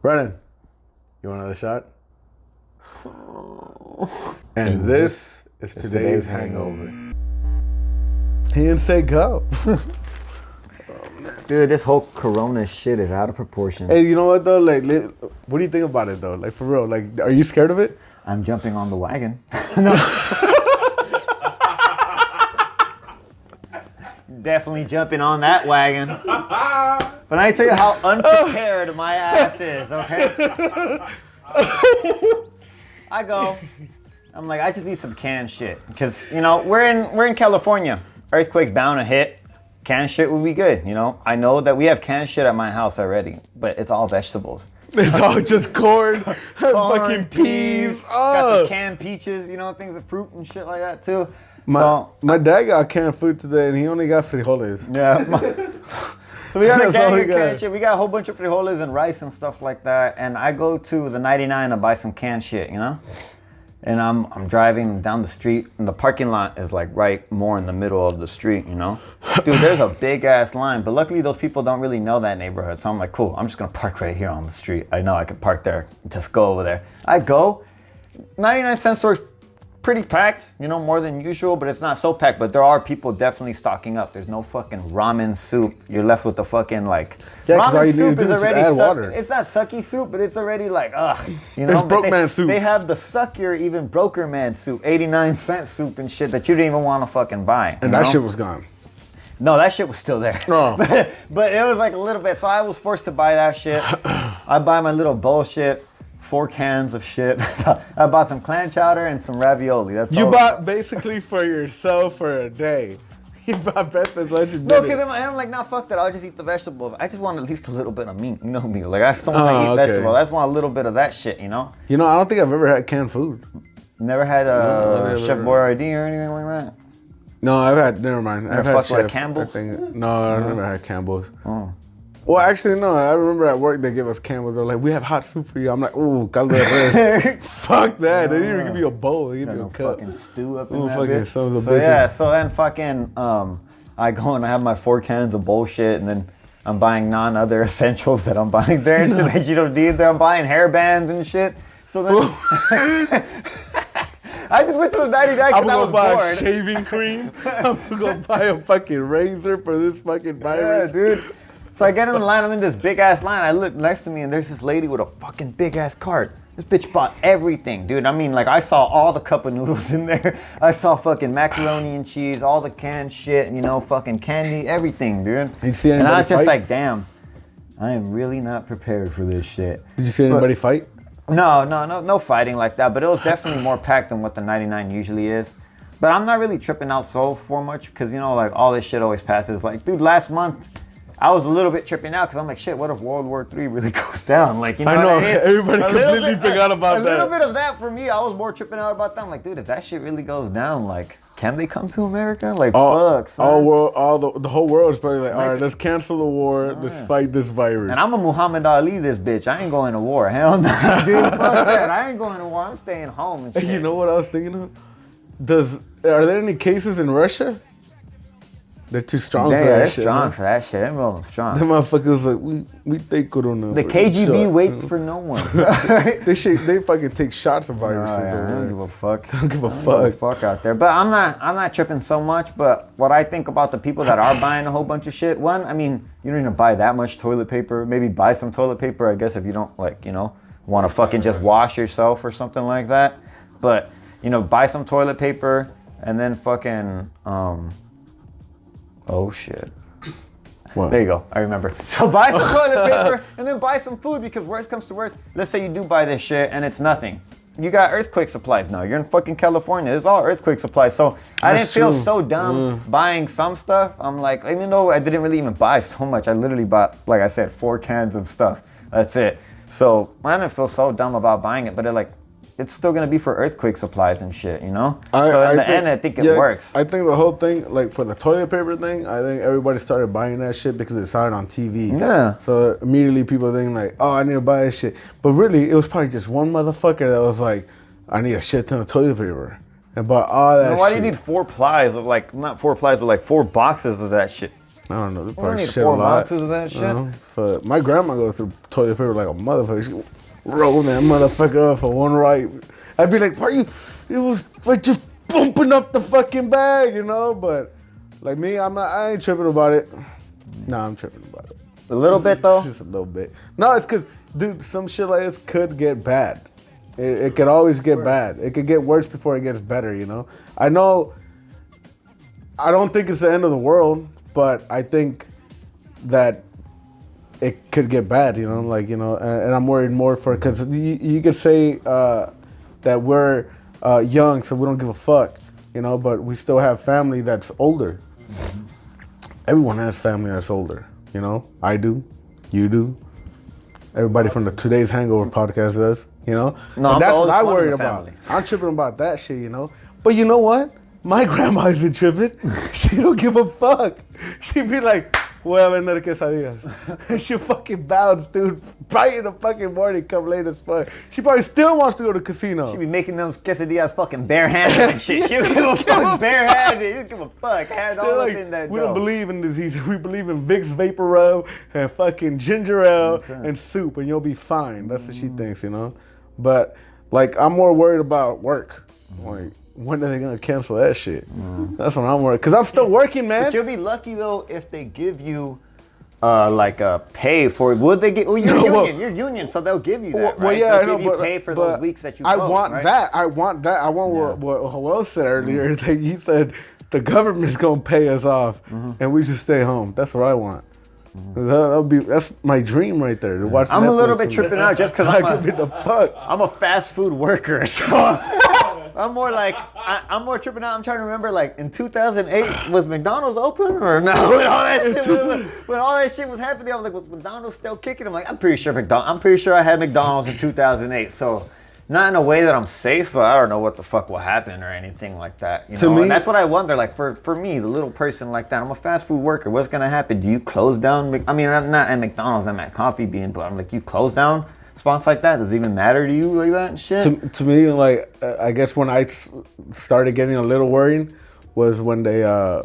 Brennan, you want another shot? And this is today's hangover. He didn't say go. Dude, this whole Corona shit is out of proportion. Hey, you know what though? Like, what do you think about it though? Like, for real? Like, are you scared of it? I'm jumping on the wagon. No. Definitely jumping on that wagon. But I tell you how unprepared my ass is, okay? I go. I'm like, I just need some canned shit. Because, you know, we're in California. Earthquake's bound to hit. Canned shit would be good, you know? I know that we have canned shit at my house already, but it's all vegetables. It's all just corn, fucking peas. Got some canned peaches, you know, things of fruit and shit like that too. My dad got canned food today and he only got frijoles. Yeah. So we got canned shit. We got a whole bunch of frijoles and rice and stuff like that. And I go to the 99 to buy some canned shit, you know? And I'm driving down the street, and the parking lot is like right more in the middle of the street, you know? Dude, there's a big ass line, but luckily those people don't really know that neighborhood. So I'm like, cool, I'm just gonna park right here on the street. I know I can park there, just go over there. I go, 99-cent store's pretty packed, you know, more than usual, but it's not so packed. But there are people definitely stocking up. There's no fucking ramen soup. You're left with the fucking like, ramen soup is already add water. It's not sucky soup, but it's already like, ugh. You know, it's broke man soup. They have the suckier, even broker man soup, 89-cent soup and shit that you didn't even want to fucking buy. And that shit was gone. No, that shit was still there. Oh. But it was like a little bit. So I was forced to buy that shit. I buy my little bullshit. 4 cans of shit. I bought some clam chowder and some ravioli. That's you all bought basically for yourself for a day. You bought breakfast, lunch, and dinner. No, because I'm like, nah, fuck that. I'll just eat the vegetables. I just want at least a little bit of meat. You know me. Like, I just don't want to eat vegetables. I just want a little bit of that shit, you know? You know, I don't think I've ever had canned food. Never had Chef Boyardee or anything like that? No, I've had, never mind. I've had like Campbell's? No, I've never had Campbell's. Oh. Well, actually, no. I remember at work they give us Campbell's. They're like, we have hot soup for you. I'm like, ooh, caldo de res. Fuck that. They didn't even give me a bowl. They gave me a cup. Fucking stew up in that fucking bitch. Son of a So bitches. yeah, so then fucking, I go and I have my 4 cans of bullshit, and then I'm buying non-other essentials that I'm buying there that you don't need there. I'm buying hair bands and shit. So then I just went to the 99 because I was buy bored. shaving cream. I'm gonna buy a fucking razor for this fucking virus. Yeah, dude. So I get in the line, I'm in this big ass line. I look next to me and there's this lady with a fucking big ass cart. This bitch bought everything, dude. I mean, like, I saw all the cup of noodles in there. I saw fucking macaroni and cheese, all the canned shit, you know, fucking candy, everything, dude. Did you see anybody And I was just fight? like, damn, I am really not prepared for this shit. Did you see anybody fight? No fighting like that, but it was definitely more packed than what the 99 usually is. But I'm not really tripping out so for much because, you know, like, all this shit always passes. Like, dude, last month, I was a little bit tripping out because I'm like, shit, what if World War III really goes down? Like, you know, I know, what I mean? everybody completely forgot about that. A little bit of that for me, I was more tripping out about that. I'm like, dude, if that shit really goes down, like, can they come to America? Like, fuck, son. The whole world is probably like, all right, let's cancel the war, let's fight this virus. And I'm a Muhammad Ali, this bitch. I ain't going to war. Hell no, dude. Fuck that. I ain't going to war. I'm staying home and shit. You know what I was thinking of? Are there any cases in Russia? They're too strong for that they're shit. strong for that shit. Them rolling strong. Them motherfuckers like, we take Corona. The KGB waits for no one. They fucking take shots of viruses. I don't give a fuck. Don't give a Give a fuck. fuck out there. But I'm not tripping so much. But what I think about the people that are buying a whole bunch of shit, one, I mean, you don't even buy that much toilet paper. Maybe buy some toilet paper, I guess, if you don't, like, you know, want to fucking just wash yourself or something like that. But, you know, buy some toilet paper and then fucking, oh shit. What? There you go. I remember. So buy some toilet paper and then buy some food because worst comes to worst. Let's say you do buy this shit and it's nothing. You got earthquake supplies now. You're in fucking California. It's all earthquake supplies. So I didn't feel so dumb buying some stuff. I'm like, even though I didn't really even buy so much, I literally bought, like I said, 4 cans of stuff. That's it. So I didn't feel so dumb about buying it, but it's still gonna be for earthquake supplies and shit, you know? So in the end, I think it works. I think the whole thing, like for the toilet paper thing, I think everybody started buying that shit because it started on TV. Yeah. So immediately people think like, oh, I need to buy this shit. But really, it was probably just one motherfucker that was like, I need a shit ton of toilet paper. And bought all that shit. Why do you need 4 plies of, like, not 4 plies, but like 4 boxes of that shit? I don't know. They We probably need shit a 4 lot. boxes of that shit. But my grandma goes through toilet paper like a motherfucker. She roll that motherfucker up for one right. I'd be like, "Why you?" It was like just bumping up the fucking bag, you know. But like me, I ain't tripping about it. Nah, I'm tripping about it. A little bit though. Just a little bit. No, it's because, dude, some shit like this could get bad. It could always get bad. It could get worse before it gets better, you know. I know. I don't think it's the end of the world, but I think that it could get bad, you know, like, you know, and I'm worried more for, because you could say that we're young, so we don't give a fuck, you know, but we still have family that's older. Mm-hmm. Everyone has family that's older, you know. I do, you do, everybody from the Today's Hangover podcast does, you know. No, and that's what I'm worried about. I'm tripping about that shit, you know. But you know what? My grandma isn't tripping. She don't give a fuck. She'd be like, voy a vender quesadillas. And she fucking bounce, dude. Bright in the fucking morning, come late as fuck. She probably still wants to go to the casino. She be making them quesadillas fucking barehanded and shit. You don't give a fuck barehanded. You don't give a fuck. Hands all up in that we don't believe in disease. We believe in Vicks Vapor Rub and fucking ginger ale and soup, and you'll be fine. That's what she thinks, you know. But like, I'm more worried about work. Like, when are they gonna cancel that shit? That's what I'm worried. Cause I'm still working, man. But you'll be lucky though if they give you like a pay for it. Would they get? Well, you're union, so they'll give you that, right? Well, yeah, they'll give you pay for those weeks that you close, I want right? that. I want that. I want what Joel said earlier. That he said the government's gonna pay us off, and we just stay home. That's what I want. That's my dream right there. To watch. I'm Netflix a little bit tripping out just because I'm a fast food worker, so. I'm more tripping out. I'm trying to remember, like, in 2008, was McDonald's open or no? When all that shit was happening, I was like, was McDonald's still kicking? I'm like, I'm pretty sure I had McDonald's in 2008. So, not in a way that I'm safe, but I don't know what the fuck will happen or anything like that. You know? And that's what I wonder. Like, for me, the little person like that, I'm a fast food worker. What's gonna happen? Do you close down? I mean, I'm not at McDonald's. I'm at Coffee Bean, but I'm like, you close down spots like that? Does it even matter to you like that and shit? To me, like, I guess when I started getting a little worried was when they,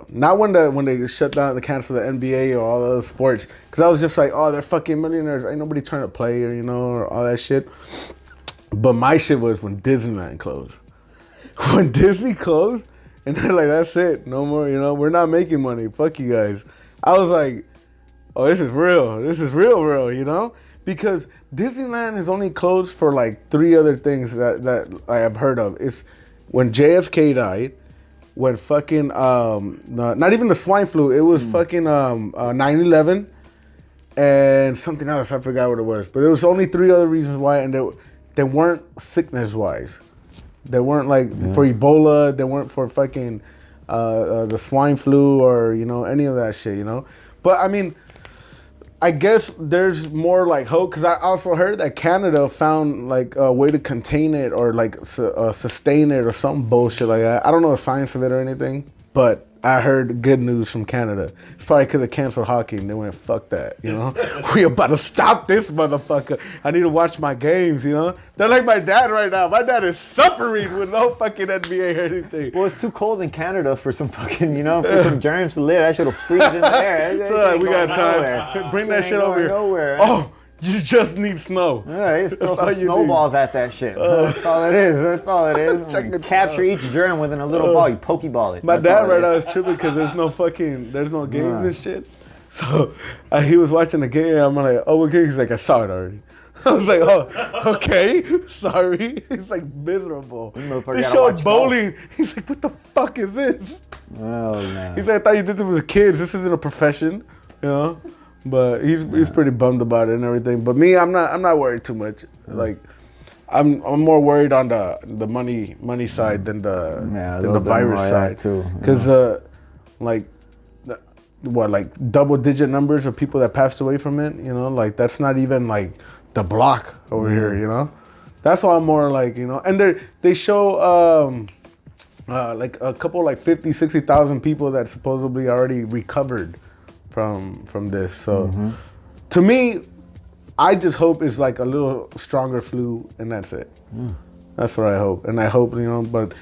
not when they shut down, they canceled the NBA or all those sports. Because I was just like, oh, they're fucking millionaires. Ain't nobody trying to play or, you know, or all that shit. But my shit was when Disneyland closed. When Disney closed, and they're like, that's it. No more, you know, we're not making money. Fuck you guys. I was like, oh, this is real. This is real, you know? Because Disneyland is only closed for like 3 other things that I have heard of. It's when JFK died, when fucking, not even the swine flu, it was fucking 9/11 and something else. I forgot what it was. But there was only 3 other reasons why, and they weren't sickness-wise. They weren't like for Ebola, they weren't for fucking the swine flu or, you know, any of that shit, you know? But I mean, I guess there's more like hope, because I also heard that Canada found like a way to contain it or like sustain it or some bullshit like that. I don't know the science of it or anything, but I heard good news from Canada. It's probably because they canceled hockey and they went, fuck that, you know? We about to stop this motherfucker. I need to watch my games, you know? They're like my dad right now. My dad is suffering with no fucking NBA or anything. Well, it's too cold in Canada for some fucking, you know, for some germs to live. That shit'll freeze in the air. So we got time. Bring that shit over here. Nowhere. Oh, you just need snow. Yeah, it's throw some snowballs at that shit. That's all it is. That's all it is. Capture each germ within a little ball. You pokeball it. My dad right now is tripping because there's no games and shit. So he was watching the game. I'm like, oh, what game? He's like, I saw it already. I was like, oh, okay, sorry. He's like miserable. They showed bowling. He's like, what the fuck is this? Oh man. He's like, I thought you did this with kids. This isn't a profession, you know. But he's pretty bummed about it and everything. But me, I'm not worried too much. Like, I'm more worried on the money side than the virus side too. Because like double digit numbers of people that passed away from it. You know, like that's not even like the block over here. You know, that's why I'm more like, you know. And they show like a couple like 50, 60,000 people that supposedly already recovered from this. So to me, I just hope it's like a little stronger flu and that's it. That's what I hope. And I hope, you know, but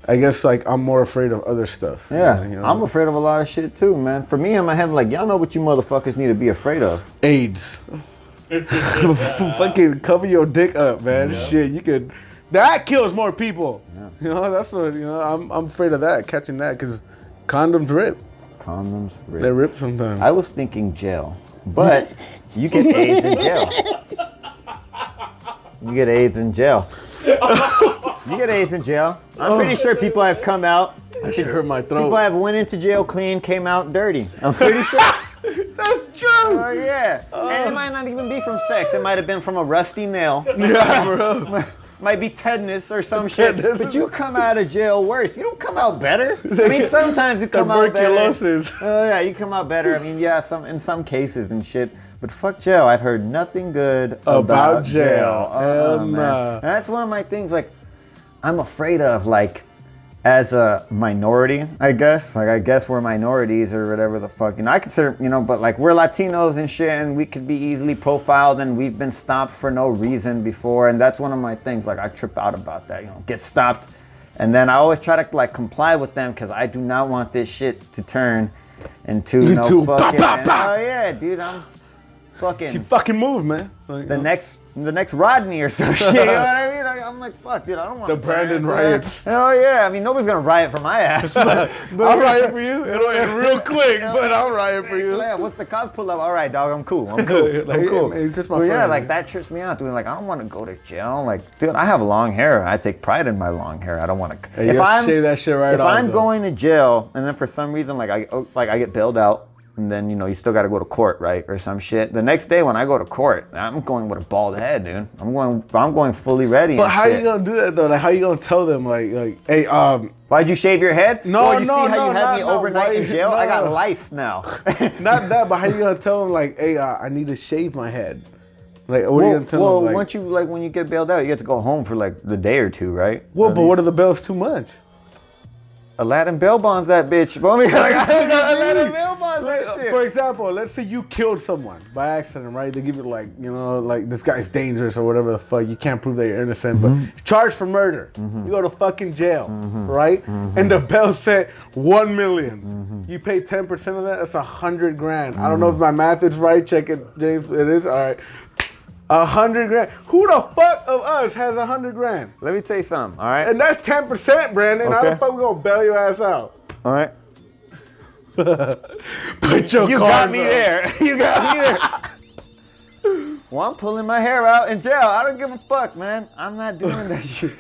I guess like I'm more afraid of other stuff. Yeah, you know? I'm afraid of a lot of shit too, man. For me, in my head, like, y'all know what you motherfuckers need to be afraid of. AIDS. Fucking cover your dick up, man. Yeah. Shit, you could. That kills more people. Yeah. You know, that's what, you know, I'm afraid of that, catching that, because condoms rip. Condoms rip. They rip sometimes. I was thinking jail, but you get AIDS in jail. You get AIDS in jail. You get AIDS in jail. I'm pretty sure people have come out. That shit hurt my throat. People have went into jail clean, came out dirty. I'm pretty sure. That's true. Oh, yeah. And it might not even be from sex. It might have been from a rusty nail. Yeah, bro. Might be tetanus or some shit. But you come out of jail worse. You don't come out better. I mean, sometimes you come out better. Tuberculosis. Oh, yeah, you come out better. I mean, yeah, in some cases and shit. But fuck jail. I've heard nothing good about jail. Nah. And that's one of my things, like, I'm afraid of, like, as a minority, I guess. Like, I guess we're minorities or whatever the fuck. You know, I consider, you know, but like we're Latinos and shit, and we could be easily profiled, and we've been stopped for no reason before. And that's one of my things. Like, I trip out about that, you know, get stopped. And then I always try to like comply with them because I do not want this shit to turn into no fucking. Oh yeah, dude, I'm fucking. You fucking move, man. Like, the next Rodney or some shit. You know what I mean? I'm like, fuck, dude, I don't want the Brandon riots. Hell yeah. I mean, nobody's gonna riot for my ass. But I'll riot for you. It'll end real quick, but I'll riot for you. Yeah, once the cops pull up, all right, dog, I'm cool. I'm cool. He's just my friend. Yeah, man. like that trips me out, dude. Like, I don't want to go to jail. Like, dude, I have long hair. I take pride in my long hair. I don't want to. Hey, shave that shit right off. If I'm going to jail and then for some reason, like I get bailed out. And then, you know, you still got to go to court, right? Or some shit. The next day when I go to court, I'm going with a bald head, dude. I'm going fully ready. But how are you going to do that, though? Like, how are you going to tell them, like, hey, why'd you shave your head? No, you see how you had me overnight in jail? No. I got lice now. Not that, but how you going to tell them, like, hey, I need to shave my head? Like, what are you going to tell them? Well, like, once you, like, when you get bailed out, you get to go home for, like, the day or two, right? Well, but what are the bails too much? Aladdin bail bonds that bitch. Aladdin bail bonds that shit. For example, let's say you killed someone by accident, right? They give you like, you know, like this guy's dangerous or whatever the fuck. You can't prove that you're innocent, but you're charged for murder. You go to fucking jail, right? And the bail said 1 million. You pay 10% of that. That's 100 grand. I don't know if my math is right. Check it, James. It is. All right. 100 grand. Who the fuck of us has 100 grand? Let me tell you something, all right? And that's 10%, Brandon. Okay. How the fuck we gonna bail your ass out? All right. Put your You got me up. there. You got me there. Well, I'm pulling my hair out in jail. I don't give a fuck, man. I'm not doing that shit.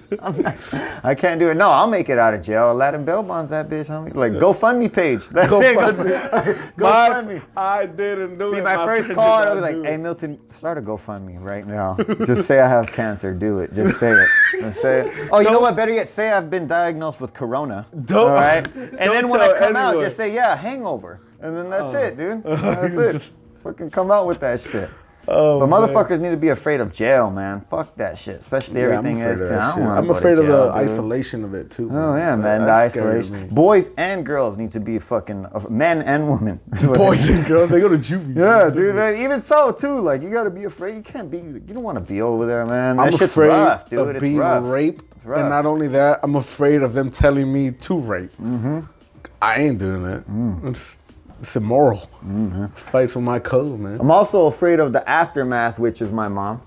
I can't do it. No, I'll make it out of jail. Aladdin bail bonds that bitch, homie. Like, GoFundMe page. That's it. GoFundMe. I didn't do it. Be my first call. I'll be like, hey, Milton, start a GoFundMe right now. Just say I have cancer. Do it. Just say it. Just say it. Oh, you know what? Better yet, say I've been diagnosed with corona. All right? And then when I come out, just say, yeah, hangover. And then that's it, dude. That's it. Fucking come out with that shit. Oh, but motherfuckers need to be afraid of jail, man. Fuck that shit. Especially everything is. I'm afraid of the isolation of it too. Oh yeah, man. The isolation. Boys and girls need to be fucking men and women. Boys and girls, they go to juvie. Yeah, dude. Man, even so, too. Like, you gotta be afraid. You can't be. You don't want to be over there, man. That I'm shit's afraid rough, dude. of being raped, rough. and not only that, I'm afraid of them telling me to rape. I ain't doing that. It's immoral. Fights with my code, man. I'm also afraid of the aftermath, which is my mom.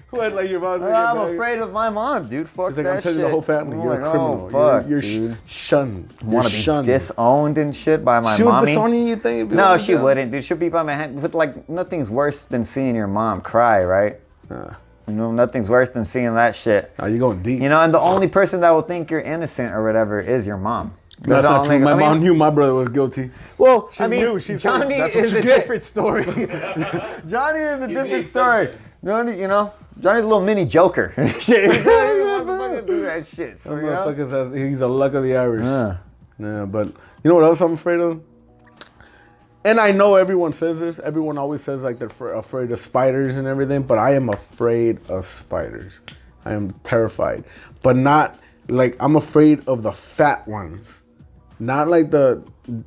What, like your mom's I'm afraid of my mom, dude. Fuck that I'm telling shit. the whole family, you're a criminal. Fuck, you're dude. shunned. You want to be disowned and shit by my she mommy? She would disown you think? No, she wouldn't, dude. She'll be by my hand. But like, nothing's worse than seeing your mom cry, right? You know, nothing's worse than seeing that shit. Oh, you're going deep. You know, and the only person that will think you're innocent or whatever is your mom. That's not true. My mom knew my brother was guilty. Well, she knew. She Johnny is a different story. Johnny is a different story. Johnny, you know, Johnny's a little mini Joker. Shit. He wants to fucking do that shit. So, he's a luck of the Irish. Yeah, but you know what else I'm afraid of? And I know everyone says this. Everyone always says like they're afraid of spiders and everything. But I am afraid of spiders. I am terrified. But not like I'm afraid of the fat ones. Not like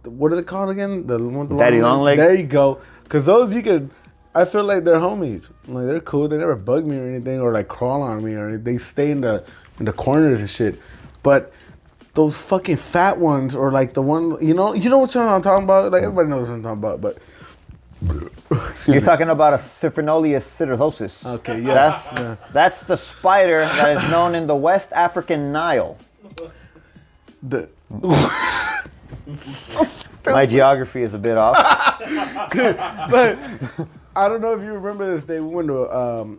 what are they called again? The Daddy long legs. There you go. Cause those I feel like they're homies. Like they're cool. They never bug me or anything or like crawl on me or anything. They stay in the corners and shit. but those fucking fat ones, or like the one, you know what I'm talking about? Like everybody knows what I'm talking about, but You're talking about a Syphonolius siderosus. okay, yeah. That's the spider that is known in the West African Nile. The, My geography is a bit off. but I don't know if you remember this day. We went to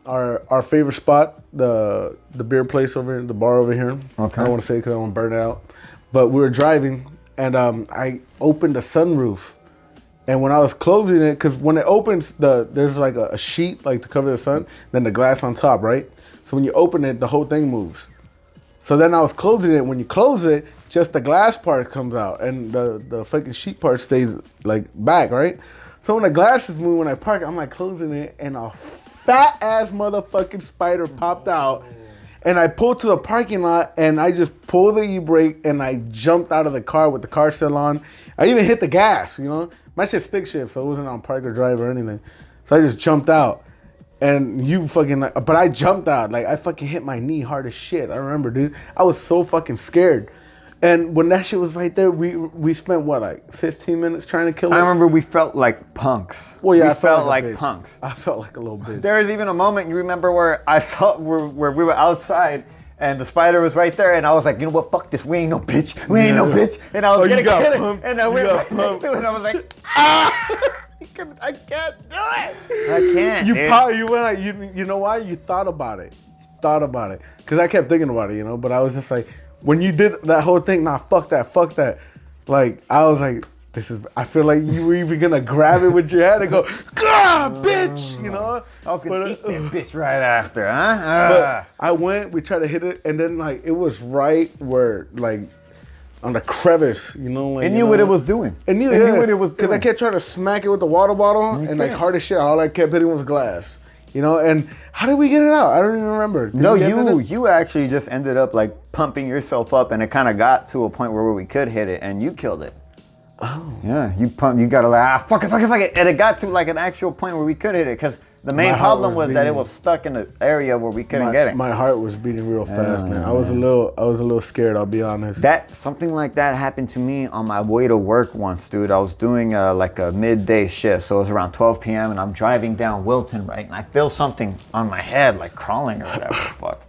our favorite spot, the beer place over here, the bar over here. Okay. I don't want to say because I don't want to burn it out. But we were driving, and I opened the sunroof. And when I was closing it, because when it opens, there's like a sheet like to cover the sun, then the glass on top, right? So when you open it, the whole thing moves. So then I was closing it. When you close it, just the glass part comes out, and the fucking sheet part stays like back, right? So when the glass is moving, when I park, I'm like closing it, and a fat ass motherfucking spider popped out. And I pulled to the parking lot, and I just pulled the e-brake, and I jumped out of the car with the car still on. I even hit the gas, you know? My shit's stick shift, so it wasn't on park or drive or anything. So I just jumped out. And you fucking, but I jumped out. Like, I fucking hit my knee hard as shit. I remember, dude. I was so fucking scared. And when that shit was right there, we spent, what, like 15 minutes trying to kill it? I remember we felt like punks. Well, yeah, we I felt like like punks. I felt like a little bitch. There was even a moment, you remember, where I saw where we were outside and the spider was right there, and I was like, you know what, fuck this, we ain't no bitch, we ain't no bitch. And I was gonna kill it, and I went right next to it, and I was like, ah! I can't do it. I can't. You went like, you know why? You thought about it. Because I kept thinking about it, you know, but I was just like, when you did that whole thing, nah, fuck that. Like, I was like, I feel like you were even gonna grab it with your hand and go, God, bitch, you know? I was gonna eat that bitch right after, huh? But I went, we tried to hit it, and then like, it was right where, like, on the crevice, you know? Like, it knew what it was doing. It knew what it was doing. Because I kept trying to smack it with the water bottle, and like, hard as shit, all I kept hitting was glass. You know, and how did we get it out? I don't even remember. No, you actually just ended up like pumping yourself up, and it kind of got to a point where we could hit it, and you killed it. Oh. Yeah, you gotta like, fuck it. And it got to like an actual point where we could hit it, because the main problem was that it was stuck in an area where we couldn't get it. My heart was beating real fast, man. I was a little scared, I'll be honest. Something like that happened to me on my way to work once, dude. I was doing like a midday shift, so it was around 12 p.m. and I'm driving down Wilton, right? And I feel something on my head, like crawling or whatever the fuck.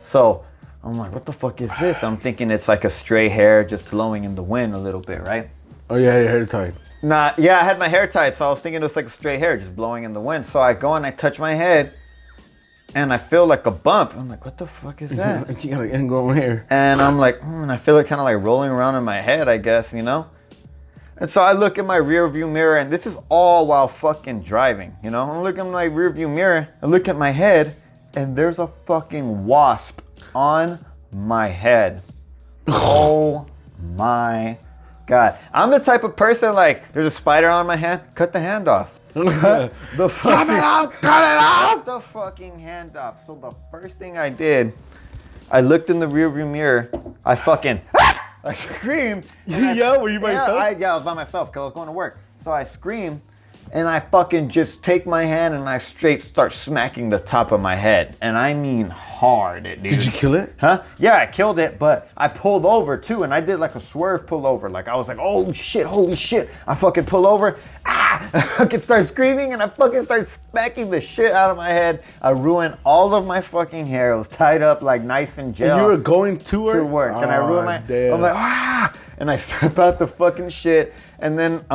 So I'm like, what the fuck is this? I'm thinking it's like a stray hair just blowing in the wind a little bit, right? Oh yeah, your hair tied. Nah, yeah, I had my hair tied, so I was thinking it was like a stray hair just blowing in the wind. So I go and I touch my head, and I feel like a bump. I'm like, what the fuck is that? You got an ingrown hair. And I'm like, and I feel it kind of like rolling around in my head, I guess, you know? And so I look in my rear view mirror, and this is all while fucking driving, you know? I look in my rear view mirror, I look at my head, and there's a fucking wasp on my head. Oh my God. I'm the type of person, like, there's a spider on my hand, cut the hand off. Cut it out! The fucking hand off. So the first thing I did, I looked in the rearview mirror, I fucking, I screamed. Were you by yourself? Yeah, I was by myself because I was going to work. So I screamed, and I fucking just take my hand and I straight start smacking the top of my head. And I mean hard, dude. Did you kill it? Huh? Yeah, I killed it, but I pulled over too, and I did like a swerve pull over. Like I was like, oh shit, holy shit. I fucking pull over, I fucking start screaming, and I fucking start smacking the shit out of my head. I ruined all of my fucking hair. It was tied up like nice and gel. And you were going to work? To work, and I ruined my, damn. I'm like, and I strip out the fucking shit, and then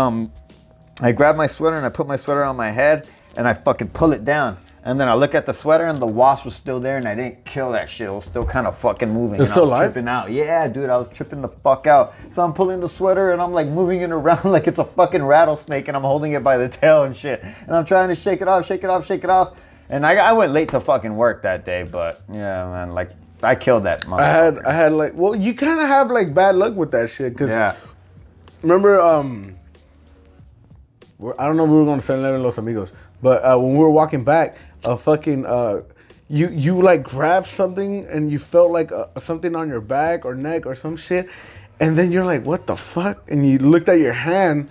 I grab my sweater and I put my sweater on my head and I fucking pull it down. And then I look at the sweater and the wasp was still there, and I didn't kill that shit. It was still kind of fucking moving. It's still alive? Tripping out. Yeah, dude, I was tripping the fuck out. So I'm pulling the sweater and I'm like moving it around like it's a fucking rattlesnake, and I'm holding it by the tail and shit. And I'm trying to shake it off. And I went late to fucking work that day, but yeah, man, like I killed that motherfucker. I had like, well, you kind of have like bad luck with that shit. Cause yeah. Remember, I don't know if we were going to 7-Eleven Los Amigos, but when we were walking back, you like grabbed something and you felt like something on your back or neck or some shit, and then you're like, what the fuck? And you looked at your hand,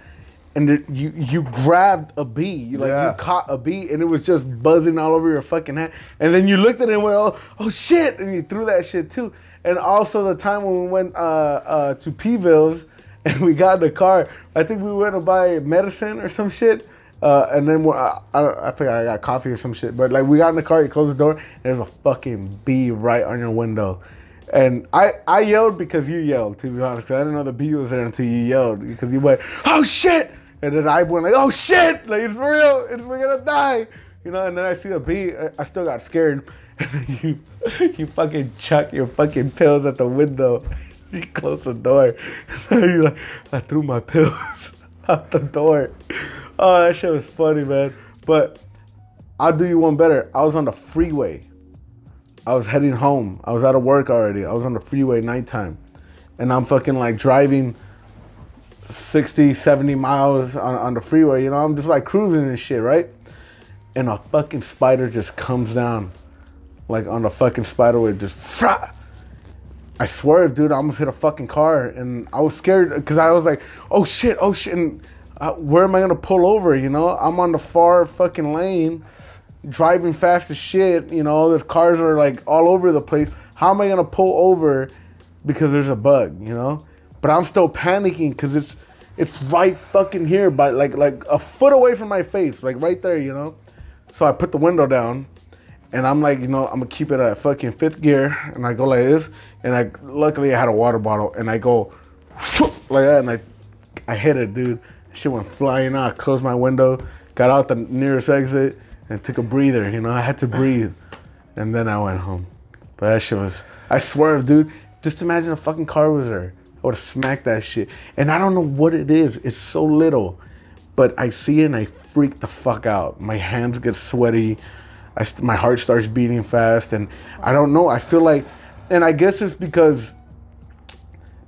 and you grabbed a bee, you caught a bee, and it was just buzzing all over your fucking hand. And then you looked at it and went, oh shit, and you threw that shit too. And also the time when we went to P-Ville's and we got in the car, I think we went to buy medicine or some shit. And then I forgot, I got coffee or some shit. But like we got in the car, you closed the door, and there's a fucking bee right on your window. And I yelled because you yelled, to be honest. I didn't know the bee was there until you yelled. Because you went, oh shit! And then I went like, oh shit! Like, it's real! We're gonna die! You know, and then I see the bee, I still got scared. And then you fucking chuck your fucking pills at the window. You close the door. You're like, I threw my pills out the door. Oh, that shit was funny, man. But I'll do you one better. I was on the freeway. I was heading home. I was out of work already. I was on the freeway nighttime. And I'm fucking like driving 60, 70 miles on the freeway. You know, I'm just like cruising and shit, right? And a fucking spider just comes down. Like on the fucking spiderway, just frah! I swear, dude, I almost hit a fucking car. And I was scared because I was like, oh shit. And where am I going to pull over, you know? I'm on the far fucking lane, driving fast as shit, you know? There's cars are like all over the place. How am I going to pull over because there's a bug, you know? But I'm still panicking because it's right fucking here, by like a foot away from my face, like right there, you know? So I put the window down, and I'm like, you know, I'm gonna keep it at fucking 5th gear, and I go like this, and luckily I had a water bottle, and I go like that, and I hit it, dude. Shit went flying out. I closed my window, got out the nearest exit, and took a breather, you know? I had to breathe, and then I went home. But that shit was, I swear, dude, just imagine a fucking car was there. I would have smacked that shit. And I don't know what it is. It's so little. But I see it and I freak the fuck out. My hands get sweaty. My heart starts beating fast. And I don't know. I feel like, and I guess it's because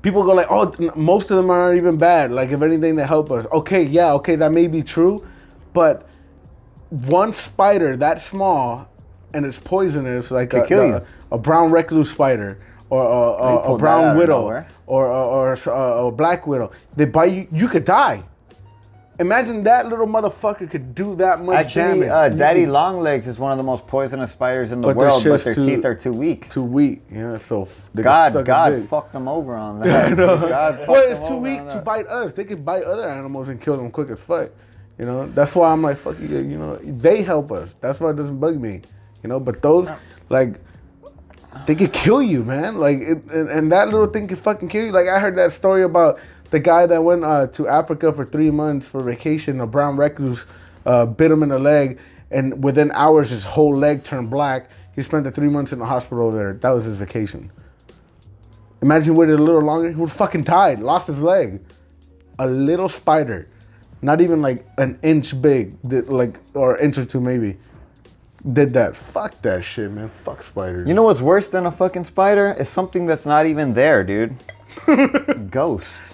people go like, oh, most of them aren't even bad. Like, if anything, they help us. Okay, that may be true. But one spider that small and it's poisonous, like a brown recluse spider or a brown widow or a black widow, they bite you, you could die. Imagine that little motherfucker could do that much damage. Daddy Longlegs is one of the most poisonous spiders in the world, but their teeth are too weak. Too weak, yeah. So God fucked them over on that. Yeah, I know. Well, it's too weak to bite us. They could bite other animals and kill them quick as fuck. You know, that's why I'm like, fuck you. You know, they help us. That's why it doesn't bug me. You know, but those, like, they could kill you, man. Like, and that little thing could fucking kill you. Like, I heard that story about the guy that went to Africa for 3 months for vacation. A brown recluse bit him in the leg, and within hours, his whole leg turned black. He spent the 3 months in the hospital over there. That was his vacation. Imagine he waited a little longer. He would fucking died, lost his leg. A little spider, not even like an inch big, or inch or two maybe, did that. Fuck that shit, man. Fuck spiders. You know what's worse than a fucking spider? Is something that's not even there, dude. Ghosts.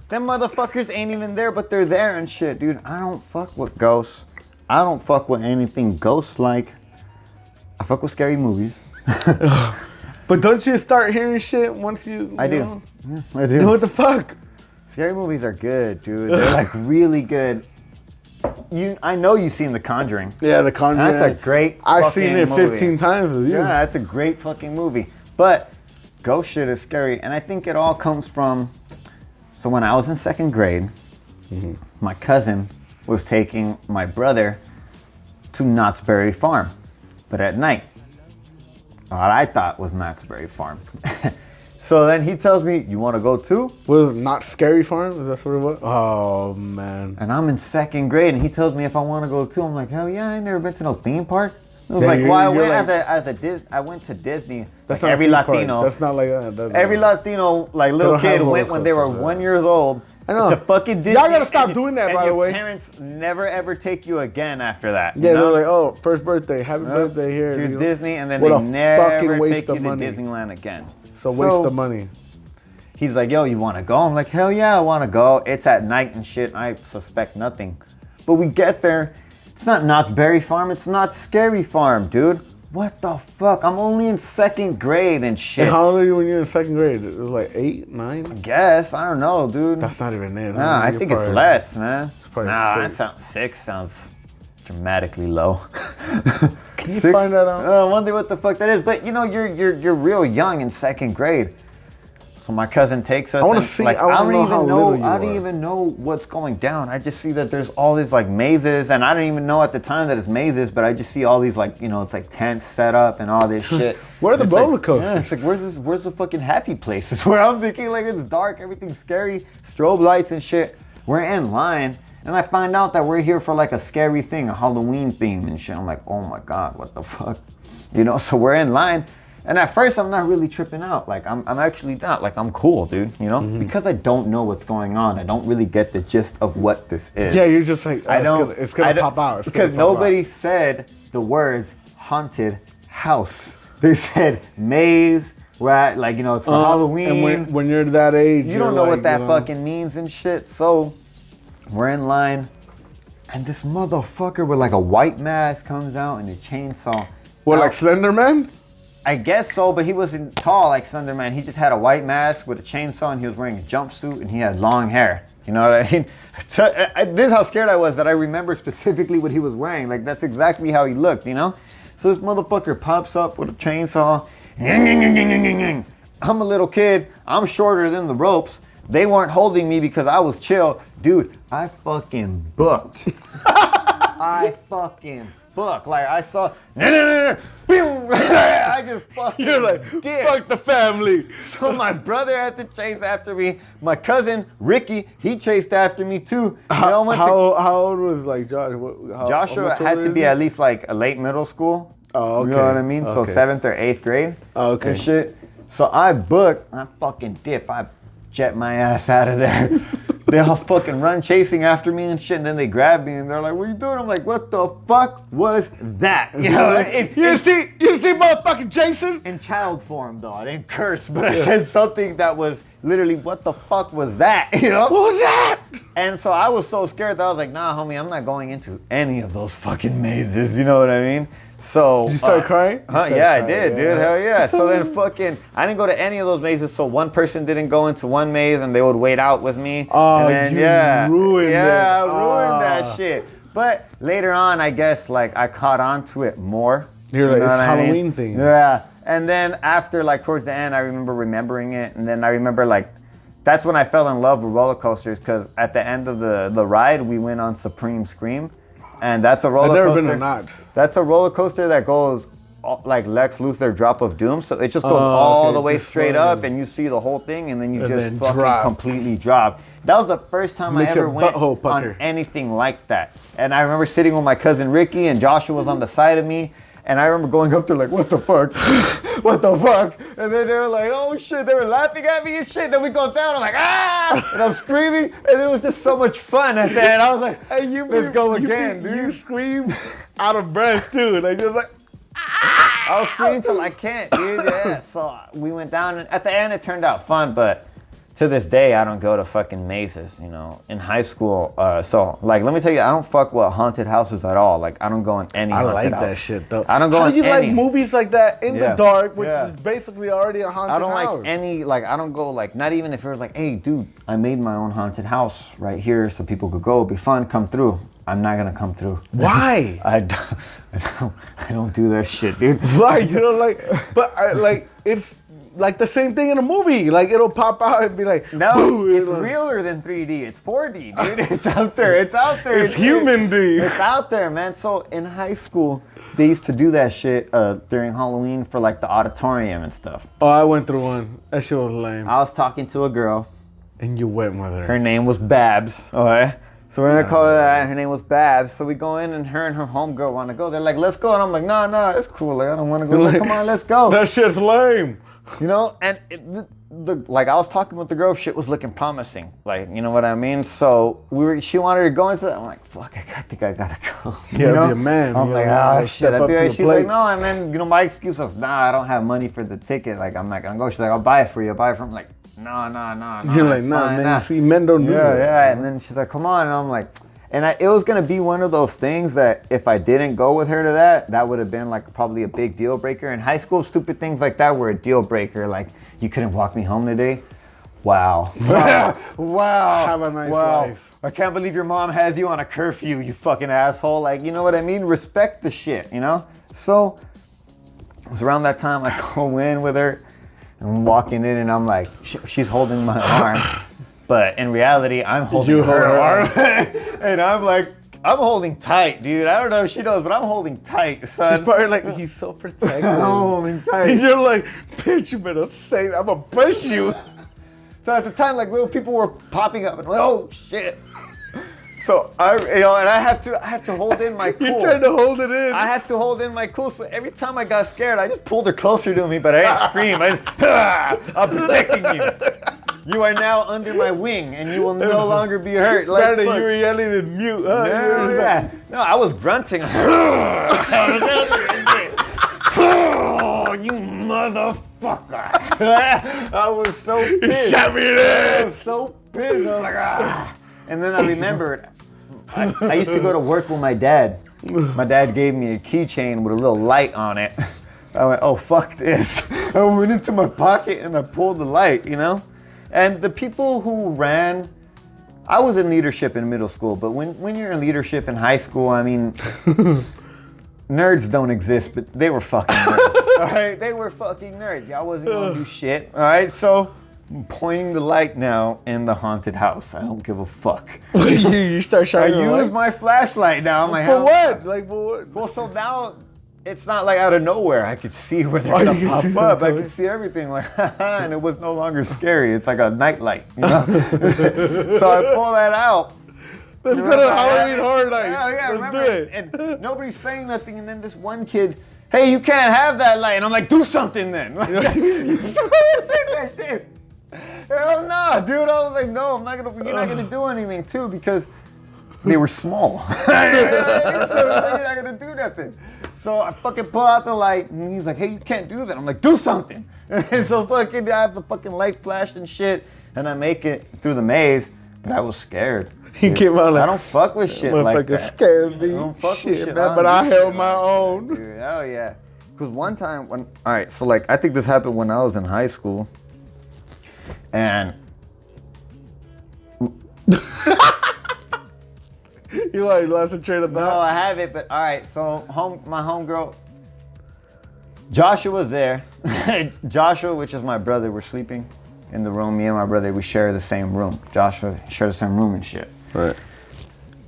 Them motherfuckers ain't even there, but they're there and shit, dude. I don't fuck with ghosts. I don't fuck with anything ghost-like. I fuck with scary movies. But don't you start hearing shit once you I do. know? Yeah, I do. What the fuck? Scary movies are good, dude. They're like really good. I know you've seen The Conjuring. Yeah, The Conjuring. That's a great I've seen it movie. 15 times with you. Yeah, that's a great fucking movie. But ghost shit is scary, and I think it all comes from. So when I was in 2nd grade, my cousin was taking my brother to Knott's Berry Farm, but at night. What I thought was Knott's Berry Farm. So then he tells me, "You want to go too?" Was it Not Scary Farm? Is that what it was? Oh man. And I'm in 2nd grade, and he tells me if I want to go too. I'm like, hell yeah, I ain't never been to no theme park. It was like, why? I went to Disney. That's like not every Latino. Park. That's not like that. Every Latino, like little kid, went when they were 1 year old. I know. To fucking Disney. Y'all gotta stop doing that, by the way. Your parents never ever take you again after that. Yeah, they're like, oh, first birthday, happy birthday here. Here's Disney, and then what they never waste take you of to money. Disneyland again. So waste of money. He's like, yo, you want to go? I'm like, hell yeah, I want to go. It's at night and shit. I suspect nothing. But we get there. It's not Knott's Berry Farm. It's Knott's Scary Farm, dude. what the fuck? I'm only in second grade and shit. And how old are you when you're in second grade? It was like 8, 9? I guess. I don't know, dude. That's not even it. Nah, I think it's less, man. Nah, six sounds dramatically low. Can you find that out? I wonder what the fuck that is. But you know, you're real young in second grade. So my cousin takes us. I want to see. Like, I don't know how little you I don't even know what's going down. I just see that there's all these like mazes, and I don't even know at the time that it's mazes. But I just see all these like, you know, it's like tents set up and all this shit. Where are the roller coasters? Yeah, it's like where's the fucking happy places? Where I'm thinking like it's dark, everything's scary, strobe lights and shit. We're in line, and I find out that we're here for like a scary thing, a Halloween theme and shit. I'm like, oh my god, what the fuck, you know? So we're in line. And at first, I'm not really tripping out. Like, I'm actually not. Like, I'm cool, dude, you know? Mm-hmm. Because I don't know what's going on. I don't really get the gist of what this is. Yeah, you're just like, it's gonna pop out. Because nobody said the words haunted house. They said maze, right? Like, you know, it's for Halloween. And when you're that age, you don't know what that fucking means and shit. So, we're in line. And this motherfucker with, like, a white mask comes out and a chainsaw. What, like Slender Man? I guess so, but he wasn't tall like Slender Man. He just had a white mask with a chainsaw, and he was wearing a jumpsuit, and he had long hair. You know what I mean? This is how scared I was that I remember specifically what he was wearing. Like, that's exactly how he looked, you know? So this motherfucker pops up with a chainsaw. I'm a little kid. I'm shorter than the ropes. They weren't holding me because I was chill. Dude, I fucking booked. I fucking booked. Like, I saw... I just fucking You're like, did. Fuck the family. So my brother had to chase after me. My cousin, Ricky, he chased after me too. How old was like Josh? Joshua had to be at least like a late middle school. Oh, okay. You know what I mean? Okay. So 7th or 8th grade. Oh, okay. And shit. So I booked, and I fucking dip. I jet my ass out of there. They all fucking run chasing after me and shit, and then they grab me and they're like, "What are you doing?" I'm like, "What the fuck was that?" You know, you see motherfucking Jason? In child form though, I didn't curse, but I said something that was literally, "What the fuck was that?" You know? What was that? And so I was so scared that I was like, "Nah, homie, I'm not going into any of those fucking mazes." You know what I mean? So did you start crying? Yeah, I did, dude. Hell yeah. So then fucking, I didn't go to any of those mazes. So one person didn't go into one maze, and they would wait out with me. Oh, and then, ruined it. Yeah, I ruined that shit. But later on, I guess like I caught on to it more. You're like, it's Halloween thing. Yeah. And then after, like towards the end, I remember remembering it, and then I remember like that's when I fell in love with roller coasters, because at the end of the ride, we went on Supreme Scream. And that's a roller coaster. I've never been on that. That's a roller coaster that goes like Lex Luthor Drop of Doom. So it just goes all the way straight up, and you see the whole thing, and then you just fucking completely drop. That was the first time I ever went on anything like that. And I remember sitting with my cousin Ricky, and Joshua was on the side of me. And I remember going up there like, "What the fuck? What the fuck?" And then they were like, "Oh shit," they were laughing at me and shit. Then we go down, I'm like, "Ah!" And I'm screaming, and it was just so much fun at the end. I was like, "Hey, let's go again, dude." You scream out of breath too, like just like, "Ah!" I was screaming till I can't, dude. Yeah. So we went down, and at the end it turned out fun, but to this day, I don't go to fucking mazes, you know, in high school. So, like, let me tell you, I don't fuck with haunted houses at all. Like, I don't go in any haunted house. I like that shit, though. I don't go in any. How do you like movies like that in the dark, which is basically already a haunted house? I don't like any, like, I don't go, like, not even if it was like, "Hey, dude, I made my own haunted house right here so people could go. It'd be fun. Come through." I'm not going to come through. Why? I don't do that shit, dude. Why? You know, like, but, like, it's... like the same thing in a movie. Like, it'll pop out and be like, no, it's realer than 3D. It's 4D, dude. It's out there. It's out there. It's human, dude. It's out there, man. So in high school, they used to do that shit during Halloween for like the auditorium and stuff. Oh, I went through one. That shit was lame. I was talking to a girl. And you went with her. Her name was Babs. Okay. So we're gonna call her that. Her name was Babs. So we go in, and her homegirl want to go. They're like, "Let's go." And I'm like, "No, it's cool. Like, I don't want to go." Like, "Come on, let's go." That shit's lame. You know, and like I was talking with the girl, shit was looking promising. Like, you know what I mean? So she wanted to go into that. I'm like, fuck, I think I gotta go. You gotta be a man. I'm like, oh shit. She's like, no, and then, you know, my excuse was, nah, I don't have money for the ticket. Like, I'm not gonna go. She's like, I'll buy it for you. I'll buy it from. I'm like, no. You're like, nah, man. See, men don't do that. Yeah. And then she's like, come on. And I'm like, And it was going to be one of those things that if I didn't go with her to that would have been like probably a big deal breaker. In high school, stupid things like that were a deal breaker. Like, you couldn't walk me home today. Wow. Wow. Have a nice life. I can't believe your mom has you on a curfew, you fucking asshole. Like, you know what I mean? Respect the shit, you know? So, it was around that time I go in with her. I'm walking in and I'm like, she's holding my arm. But in reality, I'm holding her arm. And I'm like, I'm holding tight, dude. I don't know if she knows, but I'm holding tight, son. She's probably like, he's so protective. I'm holding tight. And you're like, bitch, you better save. I'm going to push you. So at the time, like, little people were popping up and I'm like, oh shit. So I have to hold in my cool. You're trying to hold it in. I have to hold in my cool. So every time I got scared, I just pulled her closer to me, but I didn't scream. I just, I'm protecting you. You are now under my wing, and you will no longer be hurt. Like, Brandon, you were yelling in mute. Huh? Yeah. No, I was grunting. Oh, you motherfucker. I was so pissed. You shot me in the head. I was so pissed. I was like, ah. And then I remembered, I used to go to work with my dad. My dad gave me a keychain with a little light on it. I went, oh, fuck this. I went into my pocket and I pulled the light, you know? And the people who ran, I was in leadership in middle school, but when you're in leadership in high school, I mean, nerds don't exist, but they were fucking nerds, all right? They were fucking nerds. Y'all wasn't gonna do shit, all right? So I'm pointing the light now in the haunted house. I don't give a fuck. You start shining I use my flashlight now. For what? Like, for what? Well, so now it's not like out of nowhere. I could see where they're gonna pop up. I could see everything, like, and it was no longer scary. It's like a nightlight, you know? So I pull that out. Let's go to Halloween Horror Nights. Yeah, Let's remember? do it. And nobody's saying nothing, and then this one kid, hey, you can't have that light. And I'm like, do something then. Like, that shit. Hell no, dude. I was like, no, you're not gonna do anything too, because they were small. So you're not gonna do nothing. So I fucking pull out the light, and he's like, hey, you can't do that. I'm like, do something. And so fucking I have the fucking light flashed and shit, and I make it through the maze, but I was scared. He came out like, I don't fuck with shit like that. Scared me. I don't fuck shit, with shit, man, but I held my own. Dude, hell yeah. Because one time all right, so like, I think this happened when I was in high school, and You like lost a train of no, thought? I have it, but all right. So my homegirl, Joshua was there. Joshua, which is my brother, we're sleeping in the room. Me and my brother, we share the same room. Joshua share the same room and shit. Right.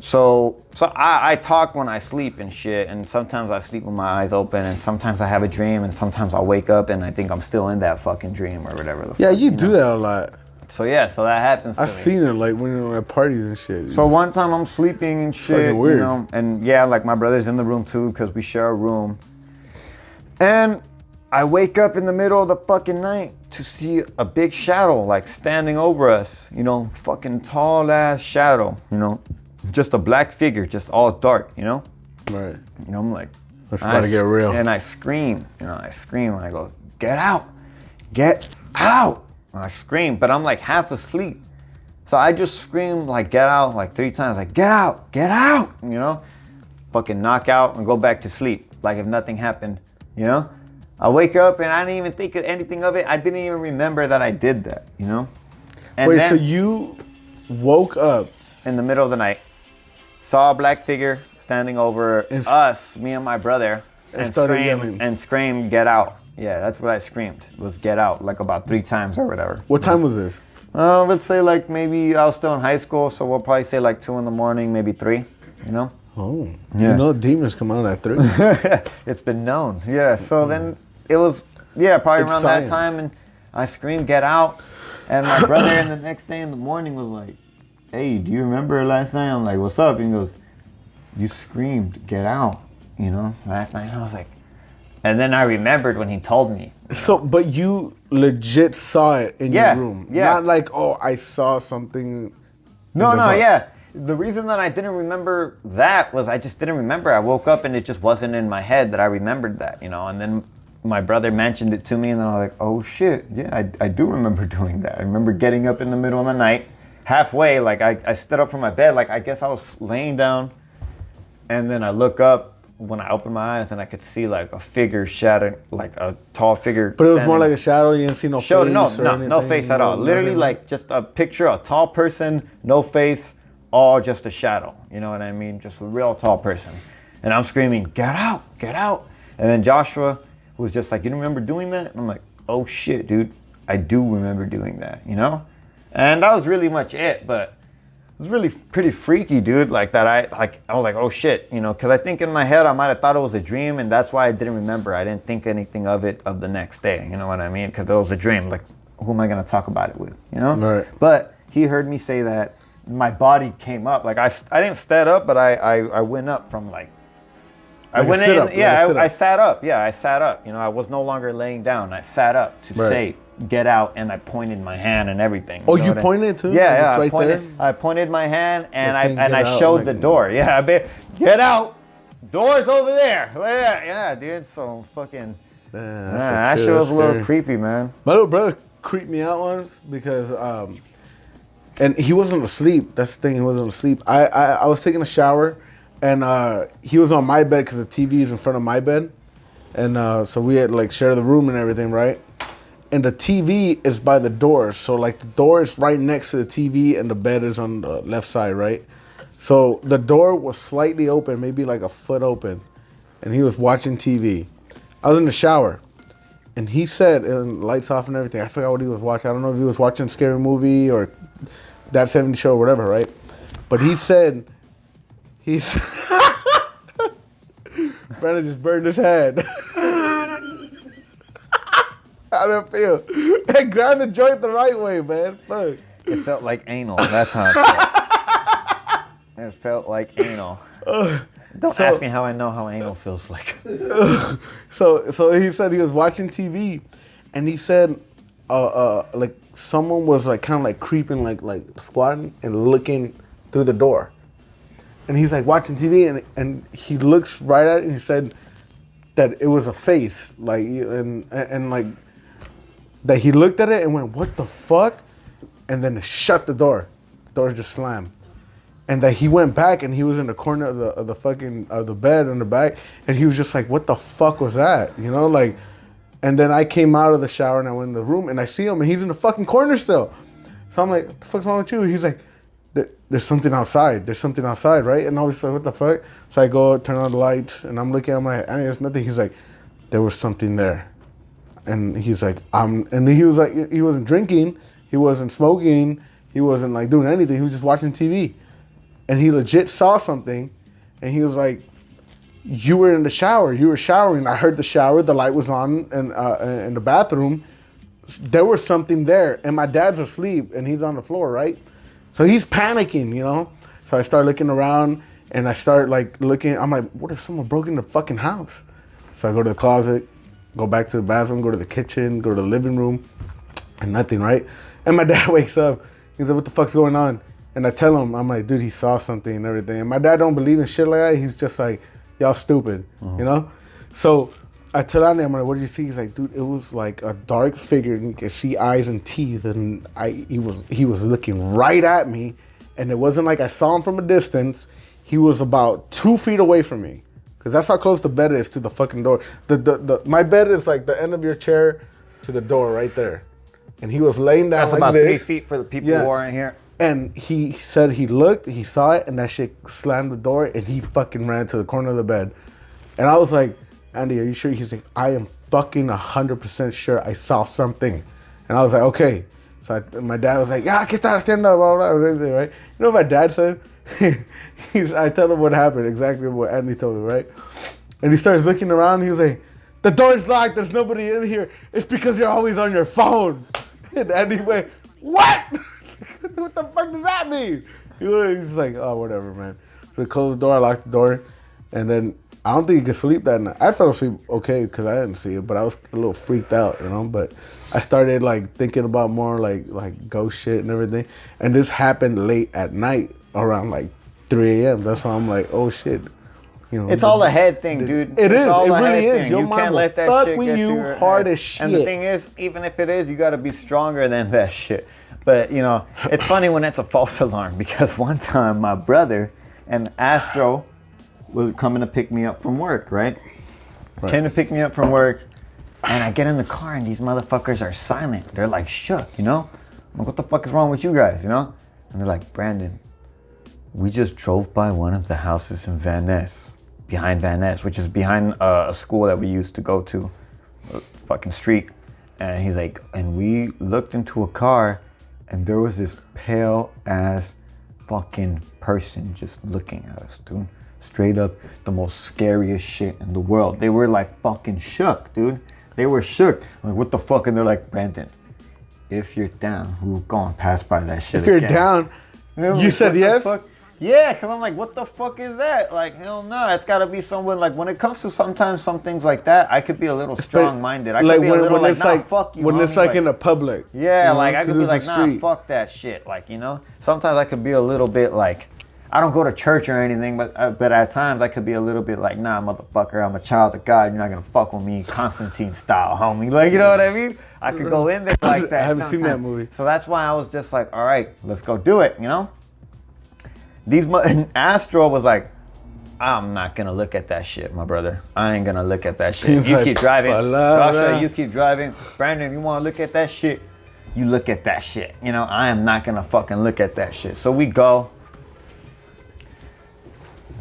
So I talk when I sleep and shit, and sometimes I sleep with my eyes open, and sometimes I have a dream, and sometimes I'll wake up and I think I'm still in that fucking dream or whatever. Yeah, you do that a lot. So yeah, so that happens to me. I've seen it like when you're at parties and shit. So one time I'm sleeping and shit, fucking weird. you know, and yeah, like my brother's in the room too because we share a room. And I wake up in the middle of the fucking night to see a big shadow like standing over us, you know, fucking tall ass shadow, you know, just a black figure, just all dark, you know. Right. You know, I'm like, that's about to get real. And I scream, you know, and I go, get out, get out. And I scream, but I'm like half asleep. So I just scream like, get out, like 3 times, like, get out, you know? Fucking knock out and go back to sleep, like if nothing happened, you know? I wake up and I didn't even think of anything of it. I didn't even remember that I did that, you know? And wait, then, so you woke up in the middle of the night, saw a black figure standing over us, me and my brother, and screamed, get out. Yeah, that's what I screamed, was get out, like about 3 times or whatever. What time was this? Let's say like maybe I was still in high school, so we'll probably say like 2 a.m, maybe 3, you know? Oh, yeah. You know demons come out at 3. It's been known, yeah. So then it was, yeah, probably around that time, and I screamed, get out. And my brother in the next day in the morning was like, hey, do you remember last night? I'm like, what's up? And he goes, you screamed, get out, you know, last night. And I was like, and then I remembered when he told me. So, but you legit saw it in your room. Yeah. Not like, oh, I saw something. No, yeah. The reason that I didn't remember that was I just didn't remember. I woke up and it just wasn't in my head that I remembered that, you know. And then my brother mentioned it to me, and then I was like, oh shit, yeah, I do remember doing that. I remember getting up in the middle of the night, halfway, like I stood up from my bed, like I guess I was laying down, and then I look up when I open my eyes and I could see like a figure shadow, like a tall figure. But it was more like a shadow. You didn't see no face. No face at all. Literally like just a picture, a tall person, no face, all just a shadow. You know what I mean? Just a real tall person. And I'm screaming, "Get out, get out!" And then Joshua was just like, "You don't remember doing that?" And I'm like, "Oh shit, dude, I do remember doing that." You know? And that was really much it, but it was really pretty freaky, dude. Like that, I was like, oh shit, you know, because I think in my head I might have thought it was a dream, and that's why I didn't remember. I didn't think anything of it of the next day. You know what I mean? Because it was a dream. Like, who am I gonna talk about it with? You know? Right. But he heard me say that. My body came up. Like I didn't stand up, but I went up from like. I went in. Yeah, I sat up. Yeah, I sat up. You know, I was no longer laying down. I sat up to say, "Get out," and I pointed my hand and everything. Oh, you pointed too? Yeah, right there. I pointed my hand and I showed the door. Yeah, get out. Door's over there. Yeah, dude. So fucking. That shit was a little creepy, man. My little brother creeped me out once because and he wasn't asleep. That's the thing. He wasn't asleep. I was taking a shower, and he was on my bed because the TV is in front of my bed, and so we had like share the room and everything, right? And the TV is by the door, so like the door is right next to the TV, and the bed is on the left side, right? So the door was slightly open, maybe like a foot open, and he was watching TV. I was in the shower, and he said, and lights off and everything. I forgot what he was watching. I don't know if he was watching a scary movie or That 70 Show or whatever, right? But he said, Brandon just burned his head. How did it feel? Hey, grab the joint the right way, man. Fuck. It felt like anal. That's how it felt. It felt like anal. Don't ask me how I know how anal feels like. So he said he was watching TV, and he said, like someone was like kind of like creeping, like squatting and looking through the door, and he's like watching TV, and he looks right at it, and he said that it was a face, like and like that he looked at it and went, "What the fuck?" And then shut the door. The door just slammed. And that he went back and he was in the corner of the bed in the back, and he was just like, "What the fuck was that?" You know, like. And then I came out of the shower and I went in the room and I see him and he's in the fucking corner still. So I'm like, "What the fuck's wrong with you?" He's like, "There's something outside. There's something outside, right?" And I was like, "What the fuck?" So I go turn on the lights and I'm looking. I'm like, "There's nothing." He's like, "There was something there," and he's like, and he was like, he wasn't drinking, he wasn't smoking, he wasn't like doing anything. He was just watching TV. And he legit saw something, and he was like, "You were in the shower. You were showering. I heard the shower. The light was on in the bathroom. There was something there, and my dad's asleep, and he's on the floor, right? So he's panicking, you know. So I start looking around, and I start like looking. I'm like, what if someone broke in the fucking house? So I go to the closet, go back to the bathroom, go to the kitchen, go to the living room, and nothing, right? And my dad wakes up. He's like, "What the fuck's going on?" And I tell him, I'm like, "Dude, he saw something and everything." And my dad don't believe in shit like that. He's just like, "Y'all stupid," you know? So I tell Andy, I'm like, "What did you see?" He's like, "Dude, it was like a dark figure, and you could see eyes and teeth, and he was looking right at me, and it wasn't like I saw him from a distance. He was about 2 feet away from me, because that's how close the bed is to the fucking door. My bed is like the end of your chair to the door right there, and he was laying down That's like about this. 3 feet for the people who are in here. And he said he looked, he saw it, and that shit slammed the door, and he fucking ran to the corner of the bed. And I was like, "Andy, are you sure?" He's like, "I am fucking 100% sure I saw something." And I was like, "Okay." So my dad was like, "Yeah, get that, stand up, blah, blah, blah," right? You know what my dad said? I tell him what happened, exactly what Andy told me, right? And he starts looking around, and he was like, "The door's locked, there's nobody in here. It's because you're always on your phone." And Andy went, "What?" What the fuck does that mean? He's like, "Oh, whatever, man." So we closed the door, I locked the door, and then I don't think he could sleep that night. I fell asleep okay because I didn't see it, but I was a little freaked out, you know. But I started like thinking about more like ghost shit and everything. And this happened late at night, around like 3 a.m. That's why I'm like, "Oh shit." You know, it's all a head thing, dude. It is. All It a really head is. thing. Your You mind can't will let that fuck shit with get to you your hard head. as shit. And the thing is, even if it is, you got to be stronger than that shit. But, you know, it's funny when it's a false alarm because one time my brother and Astro were coming to pick me up from work, right? Came to pick me up from work, and I get in the car and these motherfuckers are silent. They're like shook, you know? I'm like, what the fuck is wrong with you guys, you know? And they're like, Brandon, we just drove by one of the houses in Van Ness, behind Van Ness, which is behind a school that we used to go to, a fucking street. And he's like, and we looked into a car and there was this pale ass fucking person just looking at us, dude. Straight up the most scariest shit in the world. They were like fucking shook, dude. They were shook. I'm like, what the fuck? And they're like, Brandon, if you're down, we'll go and pass by that shit If you're again. down, you said yes? Yeah, because I'm like, what the fuck is that? Like, hell no, it's got to be someone, like, when it comes to sometimes some things like that, I could be a little strong-minded. I could like be a little like, nah, like, fuck you, when homie. it's like in the public. Yeah, you know, like, I could be like, nah, street. fuck that shit. Like, you know, sometimes I could be a little bit like, I don't go to church or anything, but at times I could be a little bit like, nah, motherfucker, I'm a child of God. You're not going to fuck with me Constantine style, homie. Like, you know what I mean? I could go in there like that. I haven't seen that movie. So that's why I was just like, all right, let's go do it, you know? Astro was like, I'm not going to look at that shit, my brother. I ain't going to look at that shit. He's you like, keep driving. Joshua, you keep driving. Brandon, if you want to look at that shit, you look at that shit. You know, I am not going to fucking look at that shit. So we go.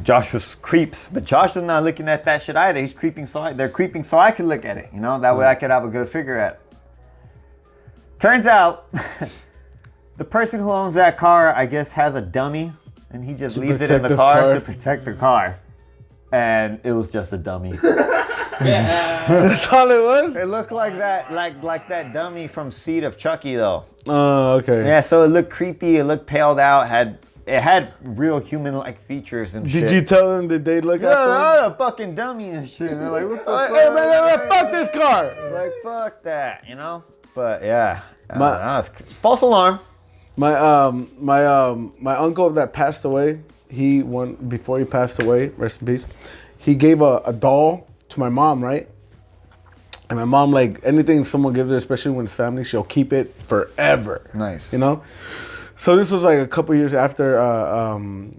Joshua creeps, but Joshua's not looking at that shit either. He's creeping, they're creeping so I can look at it. You know, that way I could have a good figure at it. Turns out, the person who owns that car, I guess, has a dummy, and he just leaves it in the car to protect the car. And it was just a dummy. That's all it was? It looked like that, like that dummy from Seed of Chucky, though. Oh, okay. Yeah, so it looked creepy. It looked paled out. It had real human-like features and shit. Did you tell them that they look after him? Yeah, a fucking dummy and shit. And they're like, what the fuck? Hey, man, fuck this car. Like, fuck that, you know? But, yeah. False alarm. My uncle that passed away, before he passed away, rest in peace, he gave a doll to my mom, right? And my mom, like, anything someone gives her, especially when it's family, she'll keep it forever. Nice. You know? So this was like a couple years after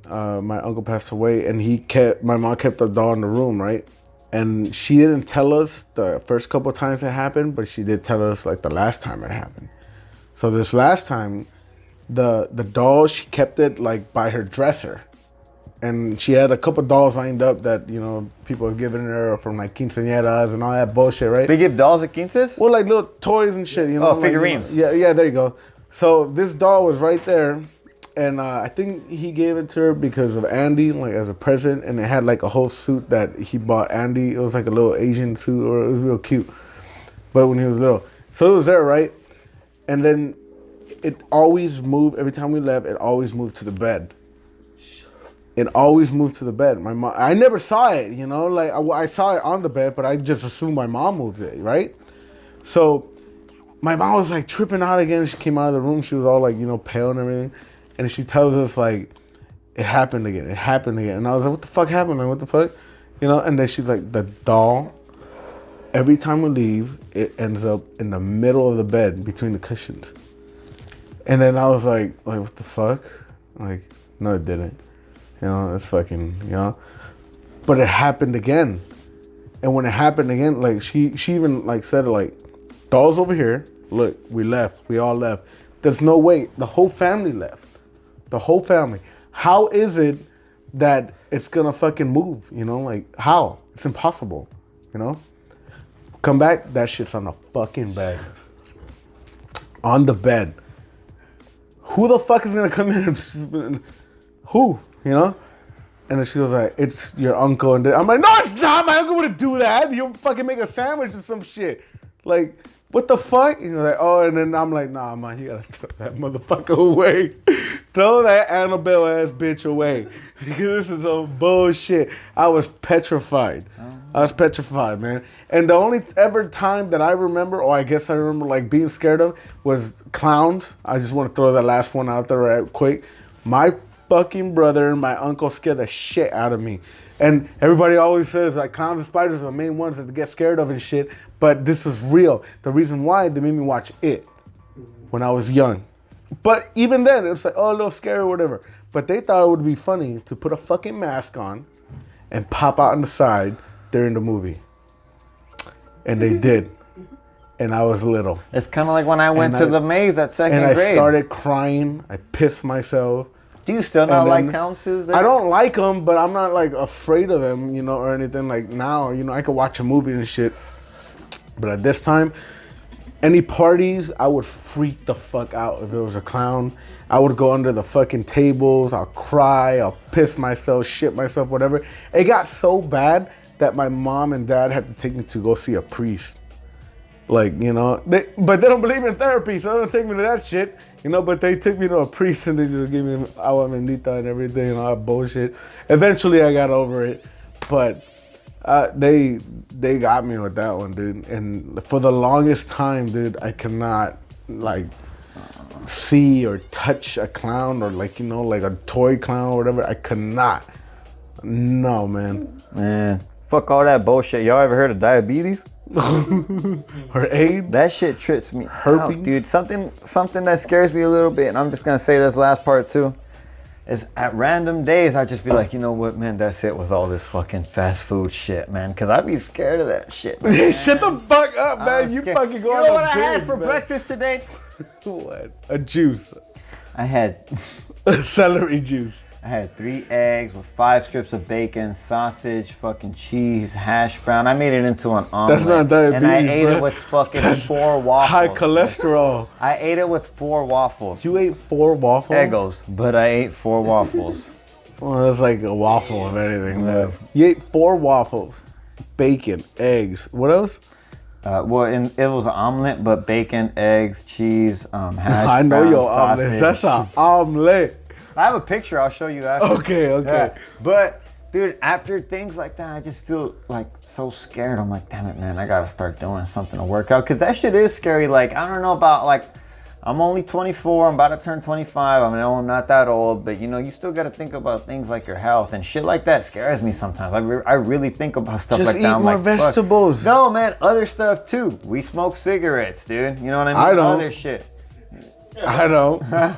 my uncle passed away, and my mom kept the doll in the room, right? And she didn't tell us the first couple of times it happened, but she did tell us like the last time it happened. So this last time, the doll, she kept it like by her dresser, and she had a couple dolls lined up that, you know, people have given her from like quinceañeras and all that bullshit, right? They give dolls at quinces? Well, like little toys and shit, you know. Oh, figurines. Like, you know, yeah, there you go. So this doll was right there, and I think he gave it to her because of Andy, like as a present, and it had like a whole suit that he bought Andy. It was like a little Asian suit, or it was real cute, but when he was little. So it was there, right? And then it always moved, every time we left, it always moved to the bed. It always moved to the bed. My mom, I never saw it, you know, like I saw it on the bed, but I just assumed my mom moved it, right? So my mom was like tripping out again. She came out of the room. She was all like, you know, pale and everything. And she tells us like, it happened again. It happened again. And I was like, what the fuck happened? Like, what the fuck? You know, and then she's like, the doll, every time we leave, it ends up in the middle of the bed between the cushions. And then I was like, what the fuck? Like, no, it didn't. You know, it's fucking, you know. But it happened again. And when it happened again, like she even like said it like, doll's over here. Look, we left. We all left. There's no way. The whole family left. The whole family. How is it that it's gonna fucking move? You know, like how? It's impossible. You know? Come back, that shit's on the fucking bed. On the bed. Who the fuck is gonna come in and who? You know? And then she was like, it's your uncle. And I'm like, no, it's not. My uncle wouldn't do that. He'll fucking make a sandwich or some shit. Like, what the fuck? And you're like, oh, and then I'm like, nah, man, you gotta throw that motherfucker away. Throw that Annabelle ass bitch away. Because this is some bullshit. I was petrified. I was petrified, man. And the only ever time that I remember, or I guess I remember like being scared of, was clowns. I just want to throw that last one out there right quick. My fucking brother and my uncle scared the shit out of me. And everybody always says like clowns and spiders are the main ones that they get scared of and shit. But this is real. The reason why, they made me watch It when I was young. But even then, it's like, oh, a little scary or whatever. But they thought it would be funny to put a fucking mask on and pop out on the side during the movie. And they did. And I was little. It's kind of like when I went to the maze at second grade. And I started crying. I pissed myself. Do you still not like houses? I don't like them, but I'm not like afraid of them, you know, or anything. Like now, you know, I could watch a movie and shit. But at this time, any parties, I would freak the fuck out if there was a clown. I would go under the fucking tables. I'll cry. I'll piss myself, shit myself, whatever. It got so bad that my mom and dad had to take me to go see a priest. Like, you know, but they don't believe in therapy, so they don't take me to that shit, you know, but they took me to a priest and they just gave me agua bendita and everything and all that bullshit. Eventually I got over it, but they got me with that one, dude. And for the longest time, dude, I cannot, like, see or touch a clown or, like, you know, like a toy clown or whatever. I could not. No, man. Man, fuck all that bullshit. Y'all ever heard of diabetes? Or AIDS? That shit trips me out, dude. Something that scares me a little bit, and I'm just gonna say this last part too, is at random days I just be like, you know what, man, that's it with all this fucking fast food shit, man, because I be scared of that shit, man. Shut the fuck up, man. You fucking go on a You know what I had binge, for man. breakfast today? What? A juice. I had Celery juice. I had 3 eggs with 5 strips of bacon, sausage, fucking cheese, hash brown. I made it into an omelet. That's not diabetes, and I ate bro. it with fucking 4 waffles. High cholesterol. I ate it with 4 waffles. You ate 4 waffles? Eggos, but I ate 4 waffles. Well, that's like a waffle of anything, man. You ate 4 waffles, bacon, eggs. What else? It was an omelet, but bacon, eggs, cheese, hash I know brown, your sausage. omelets. That's an omelet. I have a picture. I'll show you after. Okay. Yeah. But, dude, after things like that, I just feel like so scared. I'm like, damn it, man, I gotta start doing something to work out. Because that shit is scary. Like, I don't know about, like, I'm only 24. I'm about to turn 25. I know I'm not that old. But, you know, you still gotta think about things like your health. And shit like that scares me sometimes. I really think about stuff Just like that. eat more vegetables. Fuck. No, man, other stuff, too. We smoke cigarettes, dude. You know what I mean? I don't. Other shit. I don't. I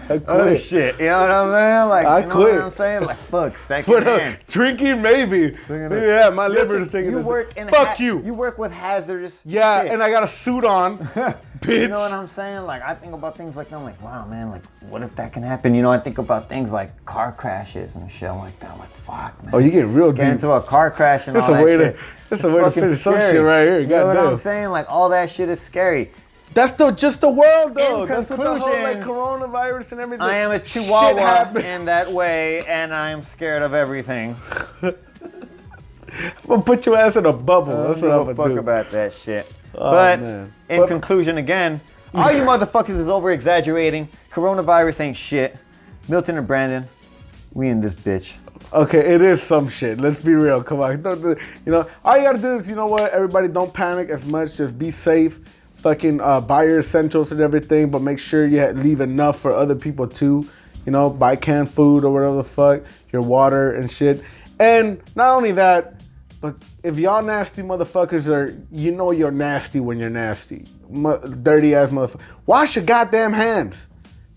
quit. Other shit, you know what I'm saying? Like, I you know quit. what I'm saying? Like, fuck, second hand. Drinking, maybe. Yeah, my liver is taking it. Fuck you. You work with hazardous shit. And I got a suit on, bitch. You know what I'm saying? Like, I think about things like that. I'm like, wow, man, like, what if that can happen? You know, I think about things like car crashes and shit like that. I'm like, fuck, man. Oh, you get real Get deep. into a car crash and That's all a that way shit. That's a way to finish some shit right here. You know what Goddamn. I'm saying? Like, all that shit is scary. That's just the world, though. In That's what the whole like conclusion, coronavirus and everything. I am a chihuahua in that way, and I am scared of everything. I'm gonna put your ass in a bubble. That's what I'm gonna fuck do. about that shit. Oh, but man. in conclusion, again, all you motherfuckers is over exaggerating. Coronavirus ain't shit. Milton and Brandon, we in this bitch. Okay, it is some shit. Let's be real. Come on. You know, all you gotta do is, you know what? Everybody don't panic as much. Just be safe. Fucking buy your essentials and everything, but make sure you leave enough for other people too. You know, buy canned food or whatever the fuck, your water and shit. And not only that, but if y'all nasty motherfuckers you know you're nasty when you're nasty. Dirty ass motherfucker. Wash your goddamn hands.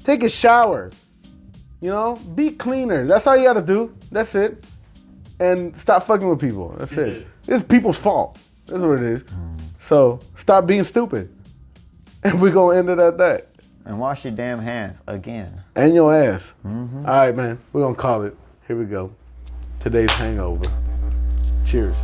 Take a shower. You know, be cleaner. That's all you gotta do. That's it. And stop fucking with people. That's it. It's people's fault. That's what it is. So stop being stupid. And we're gonna end it at that. And wash your damn hands again. And your ass. All right, man. We're gonna call it. Here we go. Today's hangover. Cheers.